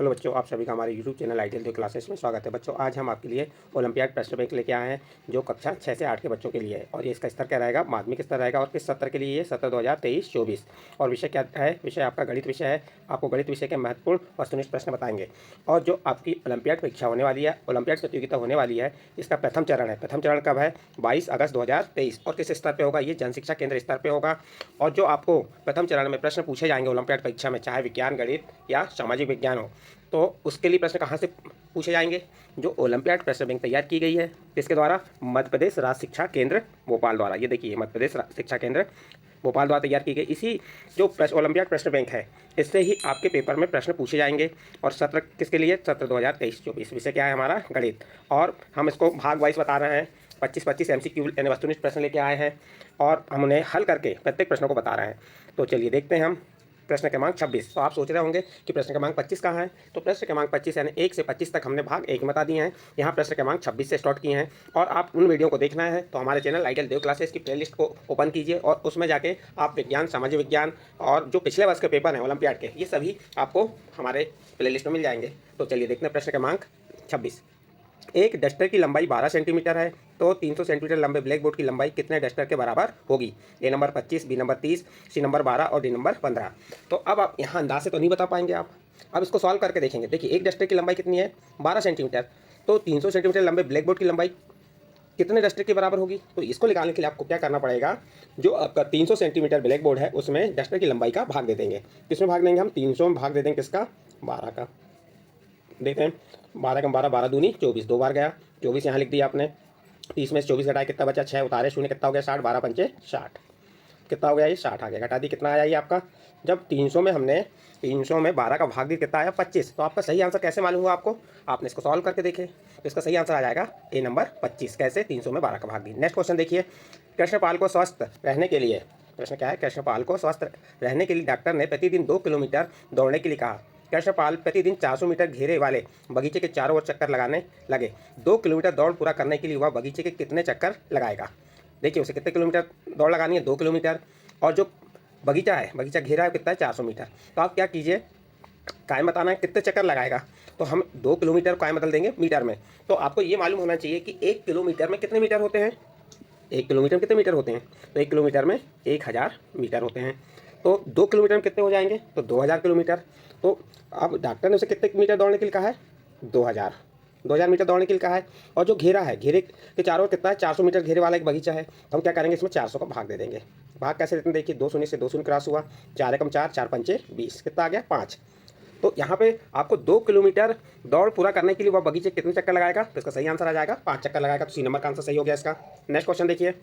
Hello बच्चों, आप सभी का हमारे YouTube channel ideal the classes में स्वागत है। बच्चों, आज हम आपके लिए ओलंपियाड प्रश्न बैंक लेके आए हैं जो कक्षा 6 से 8 के बच्चों के लिए है। और ये इसका स्तर क्या रहेगा, माध्यमिक स्तर रहेगा। और किस सत्र के लिए, ये सत्र 2023-24। और विषय क्या है, विषय आपका गणित विषय है। आपको गणित विषय के महत्वपूर्ण वस्तुनिष्ठ प्रश्न बताएंगे। और जो आपकी ओलंपियाड परीक्षा होने वाली है, ओलंपियाड प्रतियोगिता होने वाली है, इसका प्रथम चरण है। प्रथम चरण कब है? 22 अगस्त 2023। और किस स्तर पर होगा? ये जन शिक्षा केंद्र स्तर पर होगा। और जो आपको प्रथम चरण में प्रश्न पूछे जाएंगे ओलंपियाड परीक्षा में, चाहे विज्ञान, गणित या सामाजिक विज्ञान हो, तो उसके लिए प्रश्न कहाँ से पूछे जाएंगे? जो ओलंपियाड प्रश्न बैंक तैयार की गई है, किसके द्वारा? मध्य प्रदेश राज्य शिक्षा केंद्र भोपाल द्वारा। ये देखिए, मध्य प्रदेश शिक्षा केंद्र भोपाल द्वारा तैयार की गई इसी जो ओलंपियाड प्रश्न बैंक है, इससे ही आपके पेपर में प्रश्न पूछे जाएंगे। और सत्र किसके लिए? सत्र 2023-24। विषय क्या है हमारा? गणित। और हम इसको भाग वाइज बता रहे हैं। 25-25 MCQ यानी वस्तुनिष्ठ प्रश्न लेके आए हैं और हम उन्हें हल करके प्रत्येक प्रश्नों को बता रहे हैं। तो चलिए देखते हैं हम प्रश्न क्रमांक 26। तो आप सोच रहे होंगे कि प्रश्न क्रमांक 25 कहाँ है? तो प्रश्न क्रमांक 25 यानी 1 से 25 तक हमने भाग 1 में बता दिए हैं। यहाँ प्रश्न क्रमांक 26 से स्टार्ट किए हैं। और आप उन वीडियो को देखना है तो हमारे चैनल आइडियल देव क्लासेस की प्लेलिस्ट को ओपन कीजिए और उसमें जाके आप विज्ञान, सामाजिक विज्ञान और जो पिछले वर्ष के पेपर हैं ओलंपियाड के, ये सभी आपको हमारे प्लेलिस्ट में मिल जाएंगे। तो चलिए देखते हैं प्रश्न क्रमांक 26। एक डस्टर की लंबाई 12 सेंटीमीटर है, तो 300 सेंटीमीटर लंबे ब्लैक बोर्ड की लंबाई कितने डस्टर के बराबर होगी? A number 25, B number 30, C number 12 और डी नंबर 15। तो अब आप यहाँ अंदाज से तो नहीं बता पाएंगे आप। अब इसको सॉल्व करके देखेंगे। देखिए, एक डस्टर की लंबाई कितनी है? 12 सेंटीमीटर। तो 300 सेंटीमीटर लंबे ब्लैक बोर्ड की लंबाई कितने डस्टर के बराबर होगी? तो इसको निकालने के लिए आपको क्या करना पड़ेगा? जो आपका 300 सेंटीमीटर ब्लैक बोर्ड है उसमें डस्टर की लंबाई का भाग दे देंगे। किसमें भाग देंगे हम? 300 में भाग दे देंगे किसका? 12 का। देखते हैं, 12 का 12, 12 दूनी 24, 2 बार गया 24, यहाँ लिख दिया आपने। 30 में से 24 घटाए कितना बचा? 6 उतारे 0, कितना हो गया? 60, 12 पंचे 60, कितना हो गया? ये 60 आ गया। घटा दी, कितना आया ये आपका? जब 300 में हमने 300 में 12 का भाग दी, कितना आया? 25। तो आपका सही आंसर कैसे मालूम हुआ आपको? आपने इसको सॉल्व करके देखे तो इसका सही आंसर आ जाएगा ए नंबर 25। कैसे? 300 में 12 का भाग दी। नेक्स्ट क्वेश्चन देखिए। कृष्णपाल को स्वस्थ रहने के लिए, प्रश्न क्या है? कृष्णपाल को स्वस्थ रहने के लिए डॉक्टर ने प्रतिदिन 2 किलोमीटर दौड़ने के लिए कहा। कृष्णपाल प्रतिदिन 400 मीटर घेरे वाले बगीचे के चारों ओर चक्कर लगाने लगे। 2 किलोमीटर दौड़ पूरा करने के लिए वह बगीचे के कितने चक्कर लगाएगा? देखिए, उसे कितने किलोमीटर दौड़ लगानी है? 2 किलोमीटर। और जो बगीचा है, बगीचा घेरा है कितना है? 400 मीटर। तो आप क्या कीजिए, कायम बताना है कितने चक्कर लगाएगा। तो हम 2 किलोमीटर कायम बदल देंगे मीटर में। तो आपको ये मालूम होना चाहिए कि 1 किलोमीटर में कितने मीटर होते हैं? 1 किलोमीटर में कितने मीटर होते हैं? तो 1 किलोमीटर में 1000 मीटर होते हैं। तो 2 किलोमीटर में कितने हो जाएंगे? तो 2000 किलोमीटर। तो अब डॉक्टर ने उसे कितने मीटर दौड़ने के लिए कहा है? 2000 मीटर दौड़ने के लिए कहा है। और जो घेरा है, घेरे के चारों ओर कितना है? 400 मीटर घेरे वाला एक बगीचा है। तो हम क्या करेंगे, इसमें 400 का भाग दे देंगे। भाग कैसे देते हैं? देखिए, 2 शून्य से 2 शून्य क्रॉस हुआ, 4 एकम 4, 4 पंचे 20, कितना आ गया? 5। तो यहाँ पे आपको 2 किलोमीटर दौड़ पूरा करने के लिए वह बगीचे कितने चक्कर लगाएगा? तो इसका सही आंसर आ जाएगा 5 चक्कर लगाएगा। तो सी नंबर का आंसर सही हो गया इसका। नेक्स्ट क्वेश्चन देखिए।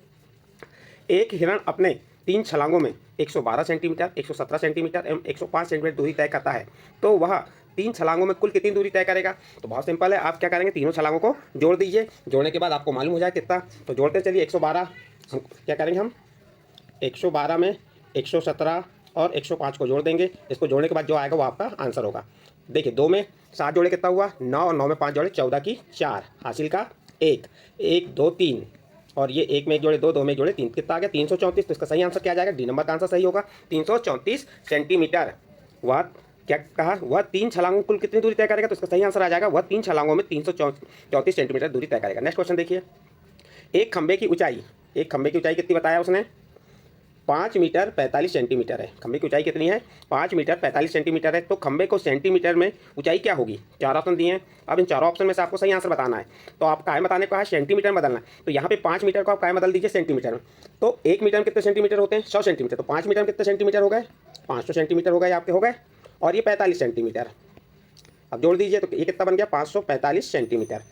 एक हिरण अपने 3 छलांगों में 112 सेंटीमीटर, 117 सेंटीमीटर एवं 105 सेंटीमीटर दूरी तय करता है, तो वह 3 छलांगों में कुल कितनी दूरी तय करेगा? तो बहुत सिंपल है, आप क्या करेंगे, तीनों छलांगों को जोड़ दीजिए। जोड़ने के बाद आपको मालूम हो जाए कितना। तो जोड़ते चलिए। 112 हम क्या करेंगे, हम 112 में 117 और 105 को जोड़ देंगे। इसको जोड़ने के बाद जो आएगा वो आपका आंसर होगा। देखिए, 2 में 7 जोड़े कितना हुआ? 9, और 9 में 5 जोड़े 14 की 4, हासिल का 1, 1 2 3, और ये 1 में 1 जोड़े 2, 2 में 1 जोड़े 3, कितना आ गया? 334। तो इसका सही आंसर क्या आ जाएगा? डी नंबर का आंसर सही होगा। 334 सेंटीमीटर। वह क्या कहा? वह 3 छलांगों कुल कितनी दूरी तय करेगा? तो इसका सही आंसर आ जाएगा, वह 3 छलांगों में 334 सेंटीमीटर दूरी तय करेगा। नेक्स्ट क्वेश्चन देखिए। एक खंबे की ऊंचाई कितनी बताया उसने? 5 मीटर 45 सेंटीमीटर है। खंबे की ऊंचाई कितनी है? 5 मीटर 45 सेंटीमीटर है। तो खंबे को सेंटीमीटर में ऊंचाई क्या होगी? 4 ऑप्शन दिए हैं। अब इन चारों ऑप्शन में से आपको सही आंसर बताना है। तो आप काय बताने को है, सेंटीमीटर में बदलना है। तो यहाँ पे 5 मीटर को आप काय बदल दीजिए सेंटीमीटर में। तो 1 मीटर में कितने सेंटीमीटर होते हैं? 100 सेंटीमीटर। तो 5 मीटर में कितने सेंटीमीटर हो गए? 500 सेंटीमीटर हो गए आपके, हो गए। और ये 45 सेंटीमीटर। अब जोड़ दीजिए तो ये कितना बन गया? 545 सेंटीमीटर।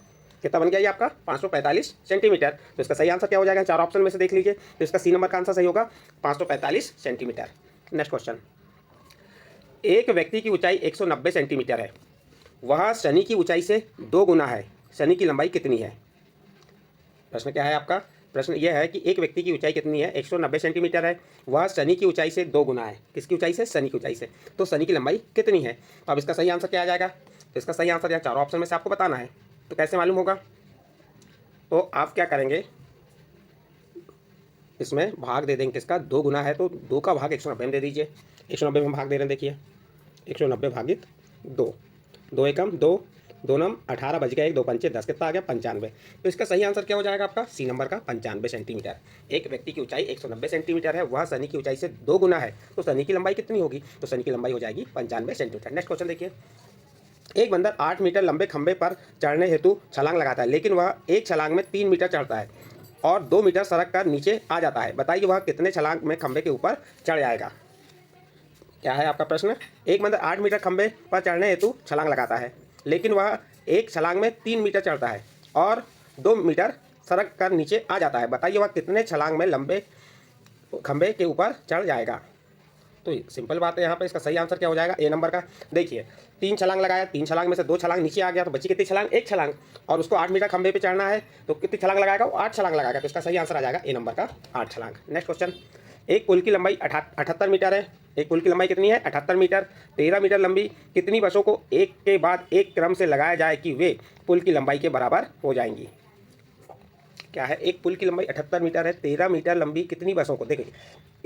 कितना बन गया ये आपका? 545 सेंटीमीटर। तो इसका सही आंसर क्या हो जाएगा? 4 ऑप्शन में से देख लीजिए। तो इसका सी नंबर का आंसर सही होगा, 545 सेंटीमीटर। Next question. एक व्यक्ति की ऊंचाई 190 सेंटीमीटर है, वह शनि की ऊंचाई से 2 गुना है। शनि की लंबाई कितनी है? प्रश्न क्या है आपका? प्रश्न यह है कि एक व्यक्ति की ऊंचाई कितनी है? 190 सेंटीमीटर है, वह शनि की ऊंचाई से 2 गुना है। किसकी ऊंचाई से? शनि की ऊंचाई से। तो शनि की लंबाई कितनी है? तो अब इसका सही आंसर क्या आ जाएगा? तो इसका सही आंसर यहाँ 4 ऑप्शन में से आपको बताना है। तो कैसे मालूम होगा? तो आप क्या करेंगे, इसमें भाग दे देंगे किसका? 2 गुना है तो 2 का भाग 190 में दे दीजिए। 190 में भाग दे रहे हैं, देखिए 190 भागित 2, 2 एकम 2, 2 नम 18 बज गया 1, 2 पंचे 10, कितना आ गया 95। तो इसका सही आंसर क्या हो जाएगा आपका सी नंबर का 95 सेंटीमीटर। एक व्यक्ति की ऊंचाई 190 सेंटीमीटर है, वह शनि की ऊंचाई से 2 गुना है, तो शनि की लंबाई कितनी होगी? तो शनि की लंबाई हो जाएगी 95 सेंटीमीटर। नेक्स्ट क्वेश्चन देखिए, एक बंदर 8 मीटर लंबे खंभे पर चढ़ने हेतु छलांग लगाता है, लेकिन वह एक छलांग में 3 मीटर चढ़ता है और 2 मीटर सड़क कर नीचे आ जाता है। बताइए वह कितने छलांग में खंभे के ऊपर चढ़ जाएगा? क्या है आपका प्रश्न? एक बंदर 8 मीटर खंभे पर चढ़ने हेतु छलांग लगाता है, लेकिन वह एक छलांग में 3 मीटर चढ़ता है और 2 मीटर सड़क कर नीचे आ जाता है। बताइए वह कितने छलांग में लंबे खंभे के ऊपर चढ़ जाएगा? तो सिंपल बात है, यहाँ पे इसका सही आंसर क्या हो जाएगा? ए नंबर का। देखिए 3 छलांग लगाया, 3 छलांग में से 2 छलांग नीचे आ गया, तो बची कितनी छलांग? 1 छलांग। और उसको 8 मीटर खंभे पे चढ़ना है, तो कितनी छलांग लगाएगा? वो 8 छलांग लगाएगा। तो इसका सही आंसर आ जाएगा ए नंबर का 8 छलांग। नेक्स्ट क्वेश्चन, एक पुल की लंबाई 78 मीटर है। एक पुल की लंबाई कितनी है? 78 मीटर। 13 मीटर लंबी कितनी बसों को एक के बाद एक क्रम से लगाया जाए कि वे पुल की लंबाई के बराबर हो जाएंगी? क्या है? एक पुल की लंबाई 78 मीटर है, 13 मीटर लंबी कितनी बसों को, देखिए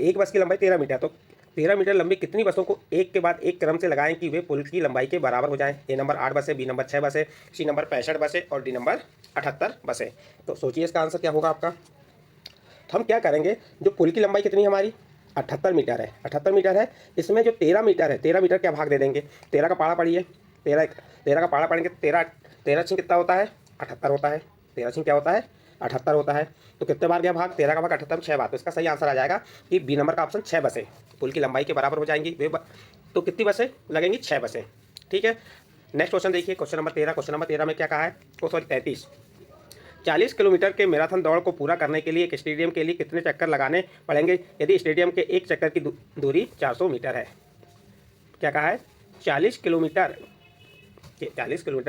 एक बस की लंबाई 13 मीटर, तो 13 मीटर लंबी कितनी बसों को एक के बाद एक क्रम से लगाएं कि वे पुल की लंबाई के बराबर हो जाएं? ए नंबर 8 बसें, बी नंबर 6 बसें, सी नंबर 65 बसें और डी नंबर 78 बसें। तो सोचिए इसका आंसर क्या होगा आपका? तो हम क्या करेंगे, जो पुल की लंबाई कितनी है हमारी? 78 मीटर है। 78 मीटर है, इसमें जो 13 मीटर है, 13 मीटर क्या भाग दे देंगे? 13 का पाड़ा पड़िए, 13 का पाड़ा पड़ेंगे, 13 छिंग कितना होता है? 78 होता है। 13 छिंग क्या होता है? 78 होता है। तो कितने बार गया भाग? 13 का भाग 78 में 6 बार। तो इसका सही आंसर आ जाएगा कि बी नंबर का ऑप्शन 6 बसें पुल की लंबाई के बराबर हो जाएंगी। तो कितनी बसें लगेंगी? 6 बसें। ठीक है, नेक्स्ट क्वेश्चन देखिए, क्वेश्चन नंबर 13। क्वेश्चन नंबर 13 में क्या कहा है? 33। 40 किलोमीटर के मैराथन दौड़ को पूरा करने के लिए एक स्टेडियम के लिए कितने चक्कर लगाने पड़ेंगे यदि स्टेडियम के एक चक्कर की दूरी 400 मीटर है? क्या कहा है? 40 किलोमीटर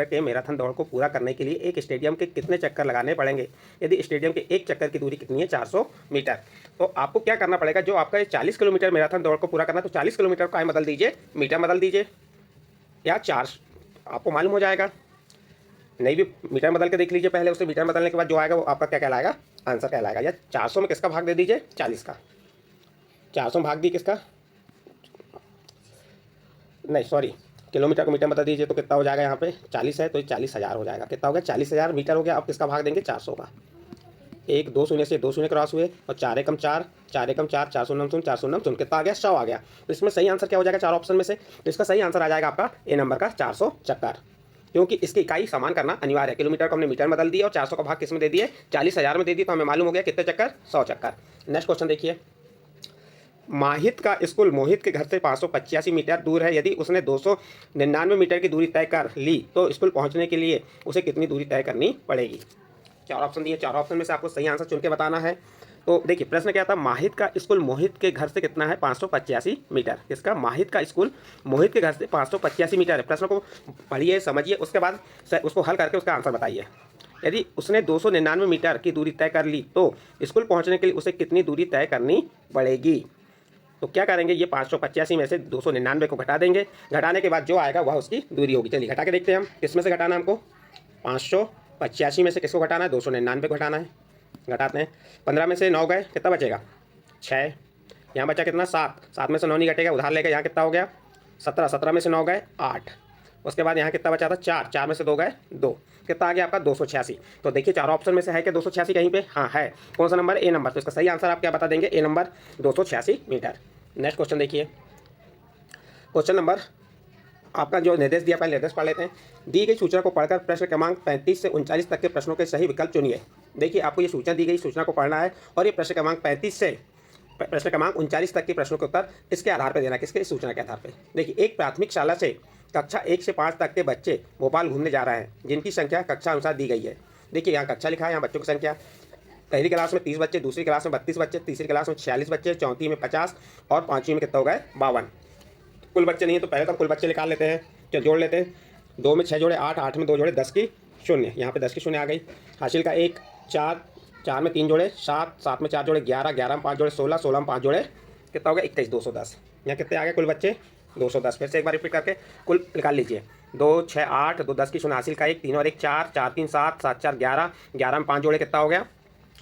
के मैराथन दौड़ को पूरा करने के लिए एक स्टेडियम के कितने चक्कर लगाने पड़ेंगे यदि स्टेडियम के एक चक्कर की दूरी कितनी है? 400 मीटर। तो आपको क्या करना पड़ेगा, जो आपका 40 किलोमीटर मैराथन दौड़ को पूरा करना है, तो 40 किलोमीटर का बदल दीजिए मीटर बदल दीजिए, या 4 आपको मालूम हो जाएगा। नहीं भी मीटर बदल के देख लीजिए पहले, उससे मीटर बदलने के बाद जो आएगा वो आपका क्या कहलाएगा? आंसर कहलाएगा। या 400 में किसका भाग दे दीजिए? 40 का। 400 में भाग दी किसका? नहीं सॉरी, किलोमीटर को मीटर बता दीजिए, तो कितना हो जाएगा? यहाँ पे 40 है तो 40,000 हो जाएगा। कितना हो गया? 40,000 मीटर हो गया। अब किसका भाग देंगे? 400 का। 1 2 शून्य से 2 शून्य क्रॉस हुए और 4 एकम 4, 4 एकम 4, 4 शून्य शून्य, 4 शून्य शून्य, कितना आ गया? 100 आ गया। तो इसमें सही आंसर क्या हो जाएगा 4 ऑप्शन में से? तो इसका सही आंसर आ जाएगा आपका ए नंबर का 400 चक्कर, क्योंकि इसकी इकाई समान करना अनिवार्य है। किलोमीटर को हमने मीटर में बदल दिया और 400 का भाग किस में दे दिए? 40,000 में दे दिए, तो हमें मालूम हो गया कितने चक्कर? 100 चक्कर। नेक्स्ट क्वेश्चन देखिए, माहित का स्कूल मोहित के घर से 585 मीटर दूर है। यदि उसने 299 मीटर की दूरी तय कर ली तो स्कूल पहुंचने के लिए उसे कितनी दूरी तय करनी पड़ेगी? 4 ऑप्शन दिए, 4 ऑप्शन में से आपको सही आंसर चुन के बताना है। तो देखिए प्रश्न क्या था, माहित का स्कूल मोहित के घर से कितना है? 585 मीटर। इसका माहित का स्कूल मोहित के घर से 585 मीटर है। प्रश्न को पढ़िए, समझिए, उसके बाद उसको हल करके उसका आंसर बताइए। यदि उसने 299 मीटर की दूरी तय कर ली तो स्कूल पहुंचने के लिए उसे कितनी दूरी तय करनी पड़ेगी? तो क्या करेंगे, ये 585 में से 299 को घटा देंगे, घटाने के बाद जो आएगा वह उसकी दूरी होगी। चलिए घटा के देखते हैं हम, किसमें से घटाना है हमको? 585 में से किसको घटाना है? 299 को घटाना है। घटाते हैं, 15 में से 9 गए, कितना बचेगा? 6। यहाँ बचा कितना? 7। 7 में से 9 नहीं घटेगा, उधार लेकर यहाँ कितना हो गया? 17। 17 में से 9 गए, 8। उसके बाद यहाँ कितना बचा था? 4। 4 में से 2 गए, 2। कितना आ गया आपका? 286। तो देखिए 4 ऑप्शन में से है क्या 286 कहीं पे? हाँ है। कौन सा नंबर? ए नंबर। तो इसका सही आंसर आप क्या बता देंगे? ए नंबर 286 मीटर। नेक्स्ट क्वेश्चन देखिए, क्वेश्चन नंबर आपका जो निर्देश दिया, पहले निर्देश पढ़ लेते हैं। दी गई सूचना को पढ़कर प्रश्न क्रमांक 35 से 39 तक के प्रश्नों के सही विकल्प चुनिए। देखिए आपको ये सूचना दी गई, सूचना को पढ़ना है और ये प्रश्न क्रमांक 35 से प्रश्न क्रमांक 39 तक के प्रश्नों के उत्तर इसके आधार पर देना, किसके? सूचना के आधार पर। देखिए, एक प्राथमिक शाला से कक्षा 1 से 5 तक के बच्चे भोपाल घूमने जा रहे हैं, जिनकी संख्या कक्षा अनुसार दी गई है। देखिए यहाँ कक्षा लिखा है, यहाँ बच्चों की संख्या, पहली क्लास में 30 बच्चे, दूसरी क्लास में 32 बच्चे, तीसरी क्लास में 46 बच्चे, चौथी में 50 और पाँचवीं में कितना हो गए? 52। कुल बच्चे नहीं है तो पहले तो कुल बच्चे निकाल लेते हैं, चलो जोड़ लेते हैं। 2 में 6 जोड़े 8, 8 में 2 जोड़े 10 की शून्य, यहाँ पे 10 की शून्य आ गई। हासिल का 1, 4, 4 में 3 जोड़े 7, 7 में 4 जोड़े 11, 11 में 5 जोड़े 16, 16 में 5 जोड़े कितना हो गया? 21, 210। यहाँ कितने आ गए कुल बच्चे? 210। फिर से एक बार रिपीट करके कुल निकाल लीजिए। 2, 6, 8, 2, 10 की शून्य, हासिल का 1, 3 और 1 4, 4, 3 7, 7, 4 11, 11 में 5 जोड़े कितना हो गया?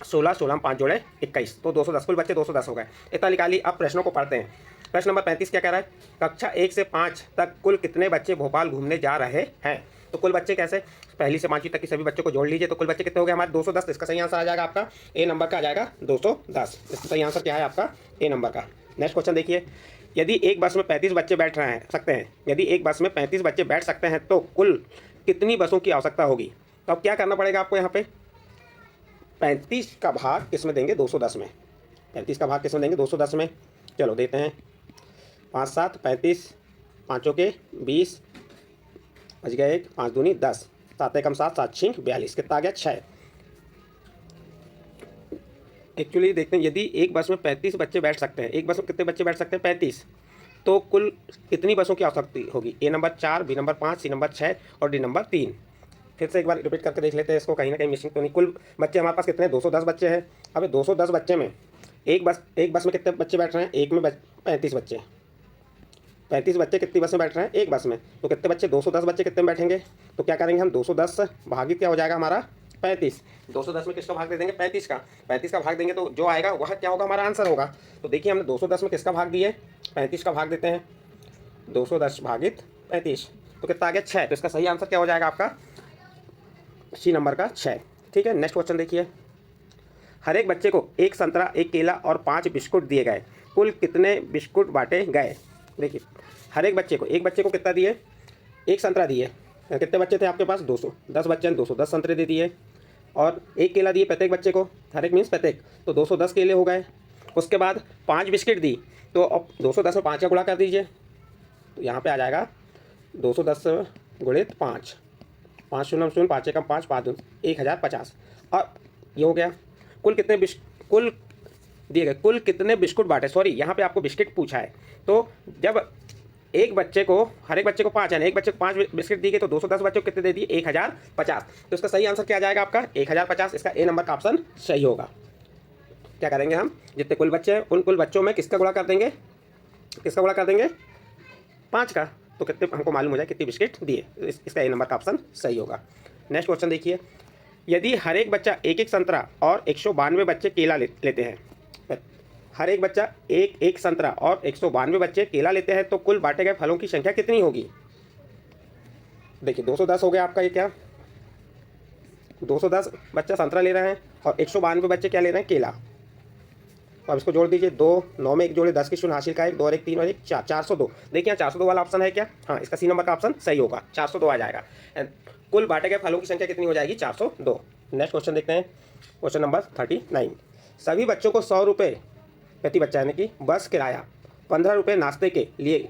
16, 16 में 5 जोड़े 21। तो 210 कुल बच्चे 210 हो गए। इतना निकाली। अब प्रश्नों को पढ़ते हैं। प्रश्न नंबर 35 क्या कह रहा है, कक्षा 1 से 5 तक कुल कितने बच्चे भोपाल घूमने जा रहे हैं। तो कुल बच्चे कैसे, पहली से 5वीं तक के सभी बच्चों को जोड़ लीजिए, तो कुल बच्चे कितने हो गए हमारे 210। तो इसका सही आंसर आ जाएगा आपका ए नंबर का आ जाएगा 210। इसका सही आंसर क्या है आपका ए नंबर का। नेक्स्ट क्वेश्चन देखिए, यदि एक बस में 35 बच्चे बैठ रहे हैं सकते हैं, यदि एक बस में 35 बच्चे बैठ सकते हैं तो कुल कितनी बसों की आवश्यकता होगी। तो अब क्या करना पड़ेगा आपको, यहाँ पे 35 का भाग किस में देंगे 210 में, 35 का भाग किस में देंगे 210 में। चलो देते हैं, 5 7 35, पाँचों के 20, बच गया 1, 5 दूनी 10, 7 एकम 7, 7 छिंक 42, कितना आ गया 6। एक्चुअली देखते हैं, यदि एक बस में 35 बच्चे बैठ सकते हैं, एक बस में कितने बच्चे बैठ सकते हैं 35, तो कुल कितनी बसों की आवश्यकता होगी। A number 4, B number 5, C number 6 और डी नंबर 3। फिर से एक बार रिपीट करके देख लेते हैं इसको, कहीं ना कहीं मिसिंग तो नहीं। कुल बच्चे हमारे पास कितने हैं 210 बच्चे हैं। अब 210 बच्चे में एक बस में कितने बच्चे बैठ रहे हैं, एक में 35 बच्चे, 35 बच्चे कितनी बस में बैठ रहे हैं एक बस में, तो कितने बच्चे 210 बच्चे कितने में बैठेंगे। तो क्या करेंगे हम 210 भागित क्या हो जाएगा हमारा 35, 210 में किसका भाग दे देंगे 35 का, 35 का भाग देंगे तो जो आएगा वह क्या होगा हमारा आंसर होगा। तो देखिए हमने 210 में किसका भाग दिए 35 का भाग देते हैं, 210 भागित 35, तो कितना आ गया 6। तो इसका सही आंसर क्या हो जाएगा आपका सी नंबर का 6। ठीक है, नेक्स्ट क्वेश्चन देखिए, हर एक बच्चे को एक संतरा, एक केला और 5 बिस्कुट दिए गए, कुल कितने बिस्कुट बांटे गए। देखिए हर एक बच्चे को कितना दिए, एक संतरा दिए, कितने बच्चे थे आपके पास 210 बच्चे, 210 संतरे दे दिए, और एक केला दिए प्रत्येक बच्चे को, हर एक मीन्स प्रत्येक, तो 210 केले हो गए। उसके बाद 5 बिस्किट दी, तो अब 210 में 5 का गुणा कर दीजिए, तो यहाँ पे आ जाएगा 210 गुणित 5, 5 शून्य शून्य 5 एकम 5, 5 1050, और ये हो गया कुल कितने कुल दिए गए, कुल कितने बिस्कुट बांटे। सॉरी यहाँ पे आपको बिस्किट पूछा है, तो जब एक बच्चे को, हर एक बच्चे को 5 है, एक बच्चे को 5 बिस्किट दिए गए, तो 210 बच्चों को कितने दे दिए 1050। तो इसका सही आंसर क्या आ जाएगा आपका 1050। इसका ए नंबर का ऑप्शन सही होगा। क्या करेंगे हम, जितने कुल बच्चे हैं उन कुल बच्चों में किसका गुणा कर देंगे, 5 का, तो कितने हमको मालूम हो जाए कितने बिस्किट दिए। इसका ए नंबर का ऑप्शन सही होगा। नेक्स्ट क्वेश्चन देखिए, यदि हर एक बच्चा एक एक संतरा और 192 बच्चे केला लेते हैं, हर एक बच्चा एक एक संतरा और 192 बच्चे केला लेते हैं, तो कुल बांटे गए फलों की संख्या कितनी होगी। देखिए 210 हो गया आपका, ये क्या 210 बच्चा संतरा ले रहे हैं और 192 बच्चे क्या ले रहे हैं केला, तो अब इसको जोड़ दीजिए, 2 9 में 1 जोड़े 10 की शून्य हासिल का 1, 2 और 1 3 और 1 4, 402। देखिए यहाँ 402 वाला ऑप्शन है क्या, हाँ इसका सी नंबर का ऑप्शन सही होगा, 402 आ जाएगा। कुल बांटे गए फलों की संख्या कितनी हो जाएगी 402। नेक्स्ट क्वेश्चन देखते हैं, क्वेश्चन नंबर 39, सभी बच्चों को 100 रुपये प्रति बच्चा यानी कि बस किराया, 15 रुपये नाश्ते के लिए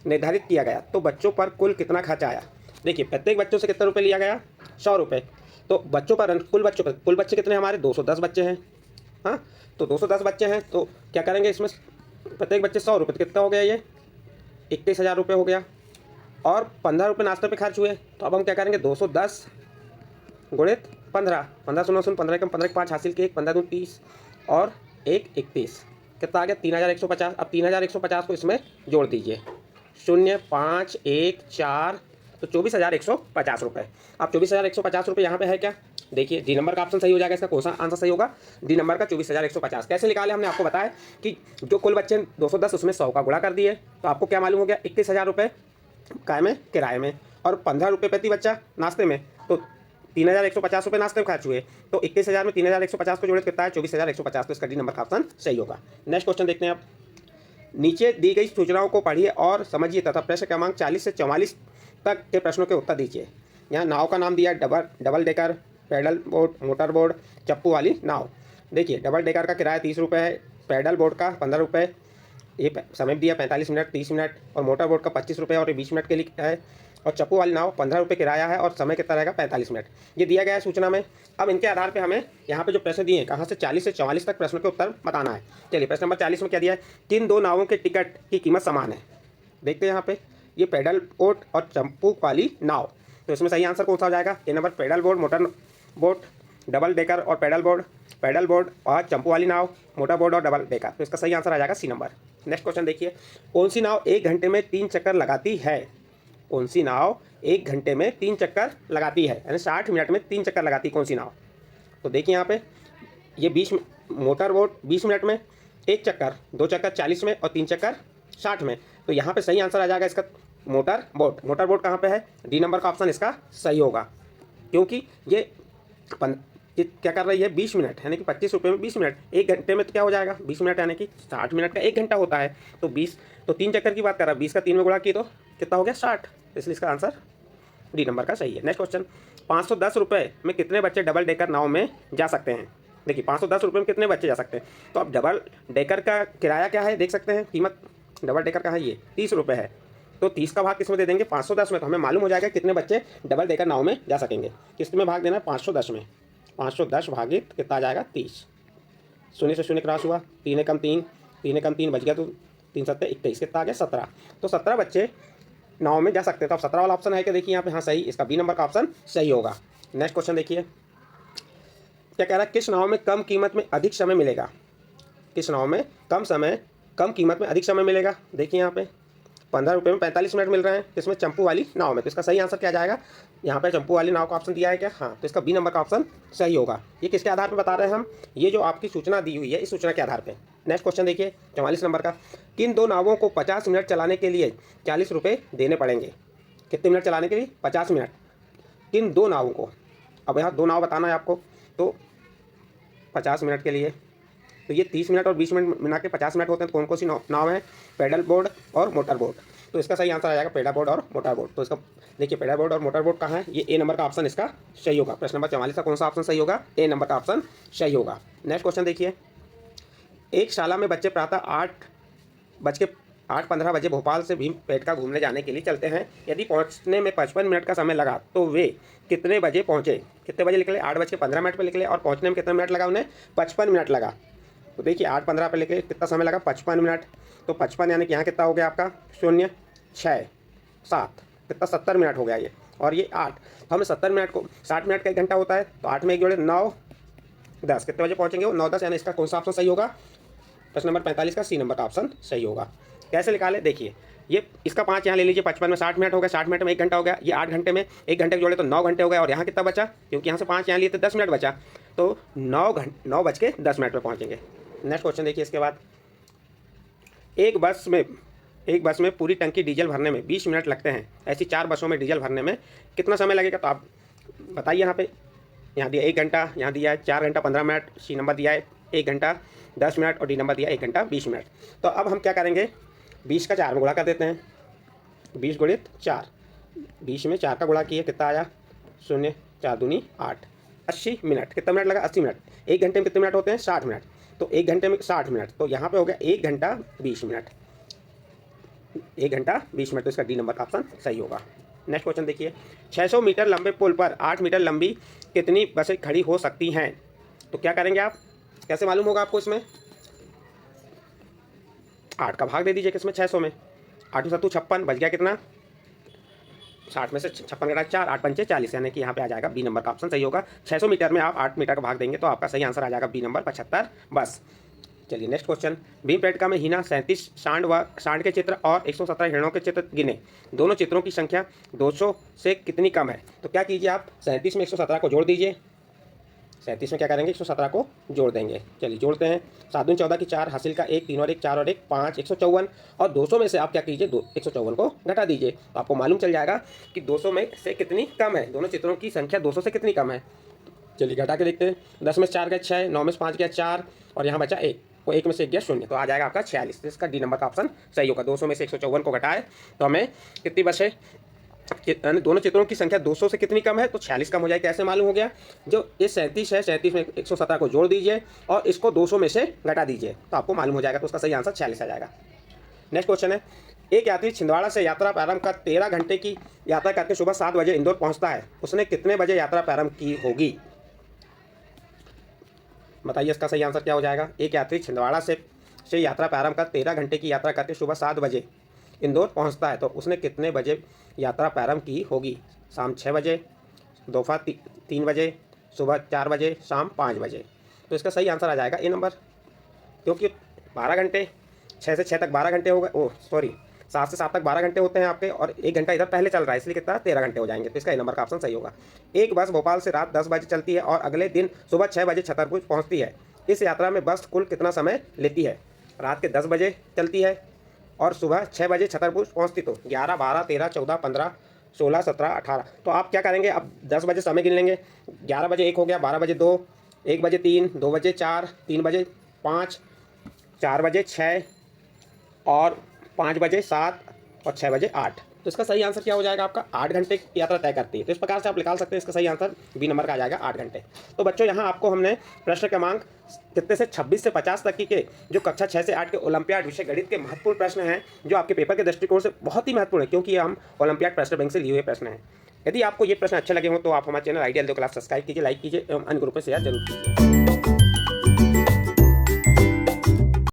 निर्धारित किया गया, तो बच्चों पर कुल कितना खर्चा आया। देखिए प्रत्येक बच्चों से कितना रुपये लिया गया 100 रुपये, तो बच्चों पर कुल बच्चे कितने हमारे 210 बच्चे हैं, हाँ तो 210 बच्चे हैं, तो क्या करेंगे इसमें प्रत्येक बच्चे 100 रुपये, तो कितना हो गया ये 21,000 रुपये हो गया, और 15 रुपये नाश्ते पे खर्च हुए, तो अब हम क्या करेंगे 210 गुणित 15, 15 शून्य शून्य 15 कम 15 के 5 हासिल के 1, 15 दूनी 30 और 1 31, कितना आ गया 3150। अब 3150 को इसमें जोड़ दीजिए, 0 5 1 4, तो 24,150 रुपये। अब 24,150 रुपये यहाँ पे है क्या, देखिए डी नंबर का ऑप्शन सही हो जाएगा, इसका कौन सा आंसर सही होगा डी नंबर का 24,150। कैसे निकाले हमने आपको बताया कि जो कुल बच्चे 210 उसमें 100 का गुणा कर दिए, तो आपको क्या मालूम हो गया 21,000 रुपये काय में किराए में, और 15 रुपये प्रति बच्चा नाश्ते में, तो 3,150 रुपये नाश्ते में खर्च हुए, तो 21,000 में 3,150 को जोड़े कितना है 24,150, तो इसका डी नंबर का ऑप्शन सही होगा। नेक्स्ट क्वेश्चन देखते हैं आप, नीचे दी गई सूचनाओं को पढ़िए और समझिए तथा प्रश्न क्रमांक 40 से 44 तक के प्रश्नों के उत्तर दीजिए। यहाँ नाव का नाम दिया double decker, pedal boat, motor boat, चप्पू वाली नाव। देखिए डबल डेकर का किराया 30 रुपये है, पैडल बोट का 15 रुपये, ये समय दिया 45 मिनट 30 मिनट, और मोटर बोट का 25 रुपये और 20 मिनट के लिए है, और चप्पू वाली नाव 15 रुपये किराया है और समय कितना रहेगा 45 मिनट। ये दिया गया है सूचना में। अब इनके आधार पे हमें यहाँ पे जो प्रश्न दिए हैं कहाँ से 40 से 44 तक प्रश्नों के उत्तर बताना है। चलिए प्रश्न नंबर 40 में क्या दिया है, किन दो नावों के टिकट की कीमत समान है। देखते हैं यहाँ पे, ये पैडल बोट और चप्पू वाली नाव, तो इसमें सही आंसर कौन सा हो जाएगा, A number paddle boat, motor boat, double decker और पैडल बोट और चप्पू वाली नाव, मोटर बोट और डबल डेकर, तो इसका सही आंसर आ जाएगा सी नंबर। नेक्स्ट क्वेश्चन देखिए, कौन सी नाव 1 घंटे में 3 चक्कर लगाती है। कौन सी नाव 1 घंटे में 3 चक्कर लगाती है, यानी 60 मिनट में 3 चक्कर लगाती है कौन सी नाव। तो देखिए यहाँ पे ये 20 मोटर बोट 20 मिनट में 1 चक्कर, 2 चक्कर 40 में और 3 चक्कर 60 में। तो यहाँ पे सही आंसर आ जाएगा इसका मोटर बोट। मोटर बोट कहाँ पे है? डी नंबर का ऑप्शन इसका सही होगा, क्योंकि ये क्या कर रही है 20 मिनट, यानी कि 25 रुपये में 20 मिनट। 1 घंटे में तो क्या हो जाएगा 20 मिनट, यानी कि 60 मिनट का 1 घंटा होता है। तो 20 तो 3 चक्कर की बात कर रहा है, 20 का 3 में गुणा की तो कितना हो गया 60, इसलिए इसका आंसर डी नंबर का सही है। नेक्स्ट क्वेश्चन, 510 रुपये में कितने बच्चे डबल डेकर नाव में जा सकते हैं? देखिए 510 रुपये में कितने बच्चे जा सकते हैं? तो अब डबल डेकर का किराया क्या है देख सकते हैं, कीमत डबल डेकर का है ये 30 रुपये है। तो 30 का भाग किस में दे देंगे 510 में, तो हमें मालूम हो जाएगा कितने बच्चे डबल डेकर नाव में जा सकेंगे। किस में भाग देना है 510 में, 510 भागित कितना आ जाएगा 30, शून्य से शून्य क्रॉस हुआ, 3 एकम 3, 3 एकम 3 बच गया, तो 3 सत्ते 21, कितना आ गया 17। तो 17 बच्चे नाव में जा सकते हैं। तो अब 17 वाला ऑप्शन है कि देखिए यहाँ पे, हाँ सही, इसका बी नंबर का ऑप्शन सही होगा। नेक्स्ट क्वेश्चन देखिए क्या कह रहा है, किस नाव में कम कीमत में अधिक समय मिलेगा? किस नाव में कम कीमत में अधिक समय मिलेगा? देखिए यहाँ पे 15 रुपये में 45 मिनट मिल रहे हैं, किसमें चंपू वाली नाव में। तो इसका सही आंसर क्या जाएगा? यहाँ पे चंपू वाली नाव का ऑप्शन दिया है क्या? हाँ, तो इसका बी नंबर का ऑप्शन सही होगा। ये किसके आधार पर बता रहे हैं हम? ये जो आपकी सूचना दी हुई है इस सूचना के आधार पर। नेक्स्ट क्वेश्चन देखिए 44 नंबर का, किन दो नावों को 50 मिनट चलाने के लिए 40 रुपये देने पड़ेंगे? कितने मिनट चलाने के लिए? 50 मिनट। किन दो नावों को? अब यहाँ 2 नाव बताना है आपको, तो 50 मिनट के लिए, तो ये 30 मिनट और 20 मिनट मिला के 50 मिनट होते हैं। तो कौन कौन सी नाव है? पैडल बोर्ड और मोटर बोट। तो इसका सही आंसर आ जाएगा पैडल बोर्ड और मोटर बोट। तो इसका देखिए पैडल बोर्ड और मोटर बोट कहाँ है? ये ए नंबर का ऑप्शन इसका सही होगा। प्रश्न नंबर 44 का कौन सा ऑप्शन सही होगा? ए नंबर का ऑप्शन सही होगा। नेक्स्ट क्वेश्चन देखिए, एक शाला में बच्चे प्रातः 8:15 बजे भोपाल से भीमपेटका घूमने जाने के लिए चलते हैं। यदि पहुंचने में 55 मिनट का समय लगा तो वे कितने बजे पहुंचे? कितने बजे निकले? 8:15 पर निकले और पहुंचने में कितने मिनट लगा उन्हें? 55 मिनट लगा। तो देखिए 8:15 पर निकले, कितना समय लगा? 55 मिनट। तो 55 यानी कि यहाँ कितना हो गया आपका? 0 6 7, कितना 70 मिनट हो गया ये, और ये 8। तो हमें 70 मिनट को 60 मिनट का 1 घंटा होता है, तो 8 में 1 जोड़े 9 10, कितने बजे पहुँचेंगे वो? 9 10, यानी इसका कौन सा ऑप्शन सही होगा? प्रश्न नंबर 45 का सी नंबर का ऑप्शन सही होगा। कैसे निकाले? देखिए ये इसका 5 यहाँ ले लीजिए, 55 में 60 मिनट हो गया, 60 मिनट में 1 घंटा हो गया, ये 8 घंटे में 1 घंटे के जोड़े तो 9 घंटे हो गए, और यहाँ कितना बचा? क्योंकि यहाँ से 5 यहाँ लिए तो 10 मिनट बचा, तो 9:10 पर पहुँचेंगे। नेक्स्ट क्वेश्चन देखिए इसके बाद, एक बस में पूरी टंकी डीजल भरने में 20 मिनट लगते हैं, ऐसी 4 बसों में डीजल भरने में कितना समय लगेगा? तो आप बताइए। यहाँ दिया 1 घंटा, यहाँ दिया है 4 घंटा 15 मिनट, सी नंबर दिया है 1 घंटा 10 मिनट, और डी नंबर दिया 1 घंटा 20 मिनट। तो अब हम क्या करेंगे, 20 का 4 में गुणा कर देते हैं, 20 गुणित 4, 20 में 4 का गुणा किए, कितना आया? 0 4 दूनी 8, 80 मिनट। कितना मिनट लगा? 80 मिनट। 1 घंटे में कितने मिनट होते हैं? 60 मिनट। तो 1 घंटे में 60 मिनट, तो यहाँ पे हो गया 1 घंटा 20 मिनट, 1 घंटा 20 मिनट। तो इसका डी नंबर का ऑप्शन सही होगा। नेक्स्ट क्वेश्चन देखिए, 600 मीटर लंबे पुल पर 8 मीटर लंबी कितनी बसें खड़ी हो सकती हैं? तो क्या करेंगे आप? कैसे मालूम होगा आपको? इसमें 8 का भाग दे दीजिए किसमें? 600 में, 8 7 56, बच गया कितना? 60 में से 56 घटा 4, 8 पंचे 40, यानी कि यहाँ पे आ जाएगा बी नंबर का ऑप्शन सही होगा। 600 मीटर में आप 8 मीटर का भाग देंगे तो आपका सही आंसर आ जाएगा बी नंबर 75 बस। चलिए नेक्स्ट क्वेश्चन, भीमपेटका में हीना 37 सांड के चित्र और 117 हिरणों के चित्र गिने, दोनों चित्रों की संख्या 200 से कितनी कम है? तो क्या कीजिए आप? 37 में 117 को जोड़ दीजिए, 37 में क्या करेंगे? 117 को जोड़ देंगे। चलिए जोड़ते हैं, 7 दूनी 14 की 4, हासिल का 1, 3 और 1 4 और 1 5, 154, और 200 में से आप क्या कीजिए? 154 को घटा दीजिए, तो आपको मालूम चल जाएगा कि 200 में से कितनी कम है, दोनों चित्रों की संख्या 200 से कितनी कम है। चलिए घटा के देखते हैं, 10 में से 4 गया 6, 9 में से 5 गया 4, और यहाँ बचा 1, वो 1 में से 1 गया 0, तो आ जाएगा आपका 46। इसका डी नंबर का ऑप्शन सही होगा। 200 में से 154 को घटाए तो हमें कितनी बचे? दोनों चित्रों की संख्या 200 से कितनी कम है? तो 46 कम हो जाएगी। कैसे मालूम हो गया? जो ये 37 है, 37 में 117 को जोड़ दीजिए और इसको 200 में से घटा दीजिए, तो आपको मालूम हो जाएगा। तो उसका सही आंसर 46 आ जाएगा। नेक्स्ट क्वेश्चन है, एक यात्री छिंदवाड़ा से यात्रा प्रारंभ कर 13 घंटे की यात्रा करके सुबह 7 बजे इंदौर पहुंचता है, उसने कितने बजे यात्रा प्रारंभ की होगी? बताइए इसका सही आंसर क्या हो जाएगा? एक यात्री छिंदवाड़ा से यात्रा प्रारंभ कर 13 घंटे की यात्रा करके सुबह 7 बजे इंदौर पहुंचता है, तो उसने कितने बजे यात्रा प्रारंभ की होगी? शाम 6 बजे, दोपहर 3 बजे, सुबह 4 बजे, शाम 5 बजे। तो इसका सही आंसर आ जाएगा ए नंबर, क्योंकि 12 घंटे, 6 से 6 तक 12 घंटे हो गए, 7 से 7 तक 12 घंटे होते हैं आपके, और 1 घंटा इधर पहले चल रहा है, इसलिए कितना? 13 घंटे हो जाएंगे। तो इसका ए नंबर का ऑप्शन सही होगा। एक बस भोपाल से रात 10 बजे चलती है और अगले दिन सुबह 6 बजे छतरपुर पहुँचती है। इस यात्रा में बस कुल कितना समय लेती है? रात के 10 बजे चलती है और सुबह 6 बजे छतरपुर पहुँचती तो 11, 12, 13, 14, 15, 16, 17, 18। तो आप क्या करेंगे, अब 10 बजे समय गिन लेंगे। 11 बजे 1 हो गया, 12 बजे 2, 1 बजे 3, 2 बजे 4, 3 बजे 5, 4 बजे 6 और 5 बजे 7 और 6 बजे 8। तो इसका सही आंसर क्या हो जाएगा आपका, 8 घंटे की यात्रा तय करती है। तो इस प्रकार से आप निकाल सकते हैं, इसका सही आंसर बी नंबर का आ जाएगा 8 घंटे। तो बच्चों यहाँ आपको हमने प्रश्न क्रमांक कितने से 26 से 50 तक के जो कक्षा 6 से 8 के ओलंपियाड विषय गणित के महत्वपूर्ण प्रश्न हैं, जो आपके पेपर के दृष्टिकोण से बहुत ही महत्वपूर्ण है, क्योंकि ये हम ओलंपियाड प्रश्न बैंक से लिए हुए प्रश्न हैं। यदि आपको ये प्रश्न अच्छे लगे हो तो आप हमारे चैनल आइडियल 2 क्लास सब्सक्राइब कीजिए, लाइक कीजिए एवं अन्य ग्रुप में शेयर जरूर कीजिए।